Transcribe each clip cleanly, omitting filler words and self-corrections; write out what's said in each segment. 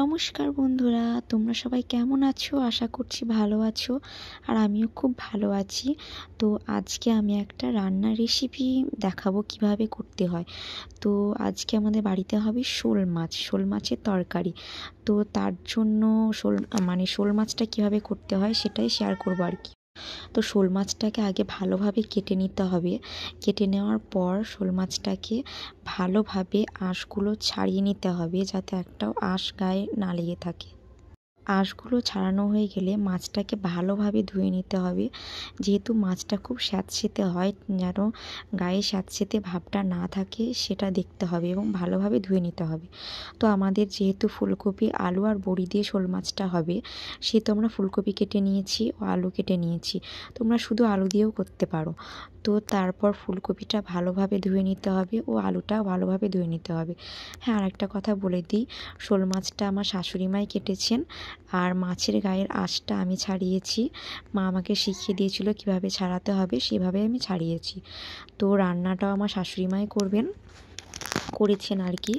নমস্কার বন্ধুরা, তোমরা সবাই কেমন আছো? আশা করছি ভালো আছো। আর আমিও খুব ভালো আছি। তো আজকে আমি একটা রান্নার রেসিপি দেখাবো কিভাবে করতে হয়। তো আজকে আমাদের বাড়িতে হবে শোল মাছ, শোল মাছের তরকারি। তো তার জন্য শোল মাছটা কিভাবে করতে হয় সেটাই শেয়ার করবো আর কি। তো শোল মাছটাকে আগে ভালোভাবে কেটে নিতে হবে। কেটে নেওয়ার পর শোল মাছটাকে ভালোভাবে আঁশগুলো ছাড়িয়ে নিতে হবে, যাতে একটাও আঁশ গায়ে না লেগে থাকে। আঁশগুলো ছাড়ানো হয়ে গেলে মাছটাকে ভালোভাবে ধুয়ে নিতে হবে। যেহেতু মাছটা খুব স্যাঁতসেঁতে হয়, যেন গায়ে স্যাঁতসেঁতে ভাবটা না থাকে সেটা দেখতে হবে এবং ভালোভাবে ধুয়ে নিতে হবে। তো আমাদের যেহেতু ফুলকপি, আলু আর বড়ি দিয়ে শোল মাছটা হবে, সেহেতু আমরা ফুলকপি কেটে নিয়েছি ও আলু কেটে নিয়েছি। তোমরা শুধু আলু দিয়েও করতে পারো। তো তারপর ফুলকপিটা ভালোভাবে ধুয়ে নিতে হবে ও আলুটাও ভালোভাবে ধুয়ে নিতে হবে। হ্যাঁ, আর একটা কথা বলে দিই, শোল মাছটা আমার শাশুড়ি মাই কেটেছেন, আর মাছের গায়ের আঁশটা আমি ছাড়িয়েছি। মা আমাকে শিখিয়ে দিয়েছিল কিভাবে ছাড়াতে হবে, সেভাবে আমি ছাড়িয়েছি। তো রান্নাটাও আমার শাশুড়ি মাই করেছেন আর কি।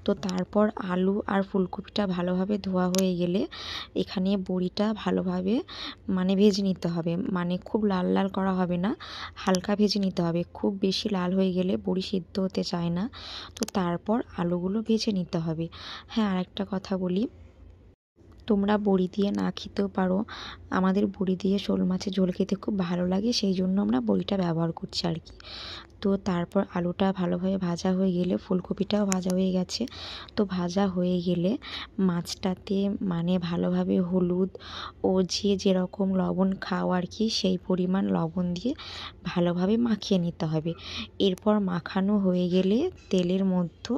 তো তারপর আলু আর ফুলকপিটা ভালোভাবে ধোয়া হয়ে গেলে এখানে বড়িটা ভালোভাবে ভেজে নিতে হবে। খুব লাল লাল করা হবে না, হালকা ভেজে নিতে হবে। খুব বেশি লাল হয়ে গেলে বড়ি সিদ্ধ হতে চায় না। তো তারপর আলুগুলো ভেজে নিতে হবে। হ্যাঁ, আরেকটা কথা বলি, তোমরা বড়ি দিয়ে না খেতেও পারো। আমাদের বড়ি দিয়ে শোল মাছের ঝোল খেতে খুব ভালো লাগে, সেই জন্য আমরা বড়িটা ব্যবহার করছি আর কি। তো তারপর আলুটা ভালোভাবে ভাজা হয়ে গেলে, ফুলকপিটাও ভাজা হয়ে গেছে। তো ভাজা হয়ে গেলে মাছটাতে ভালোভাবে হলুদ ও যে যেরকম লবণ খাও আর কি, সেই পরিমাণ লবণ দিয়ে ভালোভাবে মাখিয়ে নিতে হবে। এরপর মাখানো হয়ে গেলে তেলের মধ্যে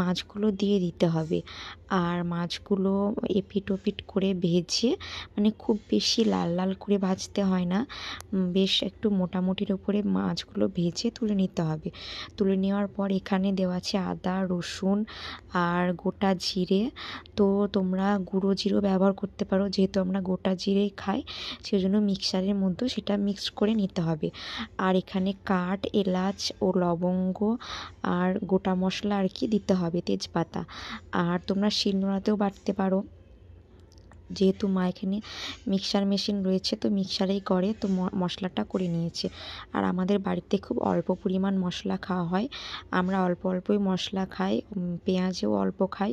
মাছগুলো দিয়ে দিতে হবে। আর মাছগুলো এপিট ওপিট করে ভেজে, খুব বেশি লাল লাল করে ভাজতে হয় না, বেশ একটু মোটামুটির ওপরে মাছগুলো ভেজে তুলে নিতে হবে। তুলে নেওয়ার পর এখানে দেওয়া আছে আদা, রসুন আর গোটা জিরে। তো তোমরা গুঁড়ো জিরেও ব্যবহার করতে পারো, যেহেতু আমরা গোটা জিরেই খাই, সেজন্য মিক্সারের মধ্যে সেটা মিক্সড করে নিতে হবে। আর এখানে কাঠ, এলাচ ও লবঙ্গ আর গোটা মশলা আর কি দিতে হবে, তেজপাতা। আর তোমরা শিলনোড়াতেও বাটতে পারো, যেহেতু মা এখানে মিক্সার মেশিন রয়েছে, তো মিক্সারেই করে। তো মশলাটা করে নিয়েছে। আর আমাদের বাড়িতে খুব অল্প পরিমাণ মশলা খাওয়া হয়, আমরা অল্প অল্পই মশলা খাই। পেঁয়াজও অল্প খাই,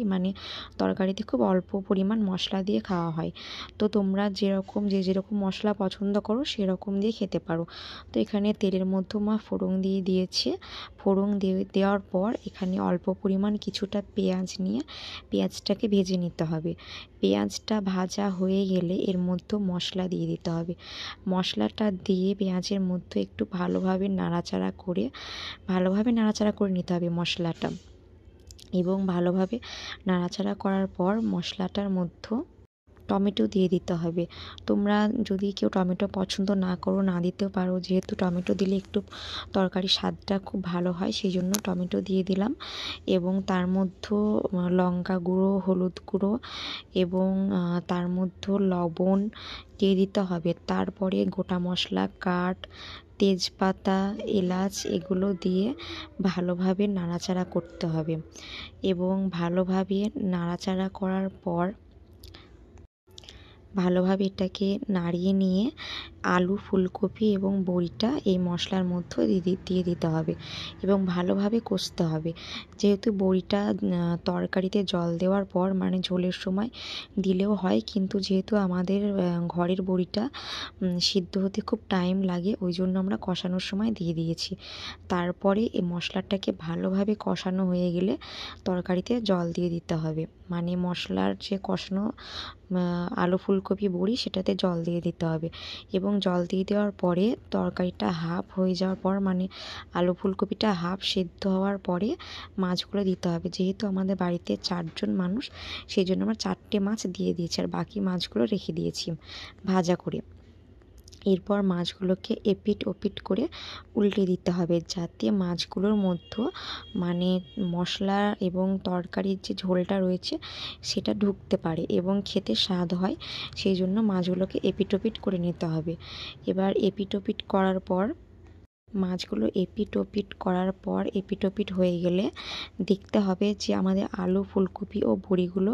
তরকারিতে খুব অল্প পরিমাণ মশলা দিয়ে খাওয়া হয়। তো তোমরা যে যেরকম মশলা পছন্দ করো সেরকম দিয়ে খেতে পারো। তো এখানে তেলের মধ্যে মা ফোড়ন দিয়ে দিয়েছে। ফোড়ন দেওয়ার পর এখানে অল্প পরিমাণ কিছুটা পেঁয়াজ নিয়ে পেঁয়াজটাকে ভেজে নিতে হবে। পেঁয়াজটা ভাজা হয়ে গেলে এর মধ্যে মশলা দিয়ে দিতে হবে। মশলাটা দিয়ে পেঁয়াজের মধ্যে একটু ভালোভাবে নাড়াচাড়া করে নিতে হবে মশলাটা। এবং ভালোভাবে নাড়াচাড়া করার পর মশলাটার মধ্যে টমেটো দিয়ে দিতে হবে। তোমরা যদি কেউ টমেটো পছন্দ না করো, না দিতেও পারো। যেহেতু টমেটো দিলে একটু তরকারির স্বাদটা খুব ভালো হয়, সেই জন্য টমেটো দিয়ে দিলাম। এবং তার মধ্যে লঙ্কা গুঁড়ো, হলুদ গুঁড়ো এবং তার মধ্যে লবণ দিয়ে দিতে হবে। তারপরে গোটা মশলা, কাঠ, তেজপাতা, এলাচ এগুলো দিয়ে ভালোভাবে নাড়াচাড়া করতে হবে। এবং ভালোভাবে নাড়াচাড়া করার পর ভালোভাবে এটাকে নাড়িয়ে নিয়ে আলু, ফুলকপি এবং বড়িটা এই মশলার মধ্যে দিয়ে দিতে হবে এবং ভালোভাবে কষতে হবে। যেহেতু বড়িটা তরকারিতে জল দেওয়ার পর ঝোলের সময় দিলেও হয়, কিন্তু যেহেতু আমাদের ঘরের বড়িটা সিদ্ধ হতে খুব টাইম লাগে, ওই জন্য আমরা কষানোর সময় দিয়ে দিয়েছি। তারপরে এই মশলাটাকে ভালোভাবে কষানো হয়ে গেলে তরকারিতে জল দিয়ে দিতে হবে। মশলার যে কষানো আলু, ফুলকপি, বড়ি সেটাতে জল দিয়ে দিতে হবে। এবং জল দিয়ে দেওয়ার পরে তরকারিটা হাফ হয়ে যাওয়ার পর, আলু ফুলকপিটা হাফ সেদ্ধ হওয়ার পরে মাছগুলো দিতে হবে। যেহেতু আমাদের বাড়িতে 4 জন মানুষ, সেই জন্য আমরা 4টে মাছ দিয়ে দিয়েছি, আর বাকি মাছগুলো রেখে দিয়েছি ভাজা করে। এরপর মাছগুলোকে এপিট ওপিট করে উল্টে দিতে হবে, যাতে মাছগুলোর মধ্যে মশলা এবং তরকারির যে ঝোলটা রয়েছে সেটা ঢুকতে পারে এবং খেতে স্বাদ হয়। সেই জন্য মাছগুলোকে এপিট ওপিট করে নিতে হবে। এবার এপিট ওপিট করার পর মাছগুলো এপিট ওপিট করার পর এপিট ওপিট হয়ে গেলে দেখতে হবে যে আমাদের আলু ফুলকপি ও বড়িগুলো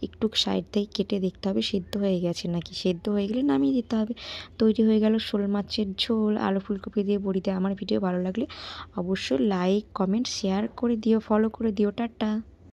একটু সাইড দিয়ে কেটে দেখতে হবে সিদ্ধ হয়ে গেছে নাকি। সিদ্ধ হয়ে গেলে নামিয়ে দিতে হবে। তৈরি হয়ে গেল শোল মাছের ঝোল আলু ফুলকপি দিয়ে বড়ি দিয়ে। আমার ভিডিও ভালো লাগলে অবশ্যই লাইক কমেন্ট শেয়ার করে দিও, ফলো করে দিও। টাটা।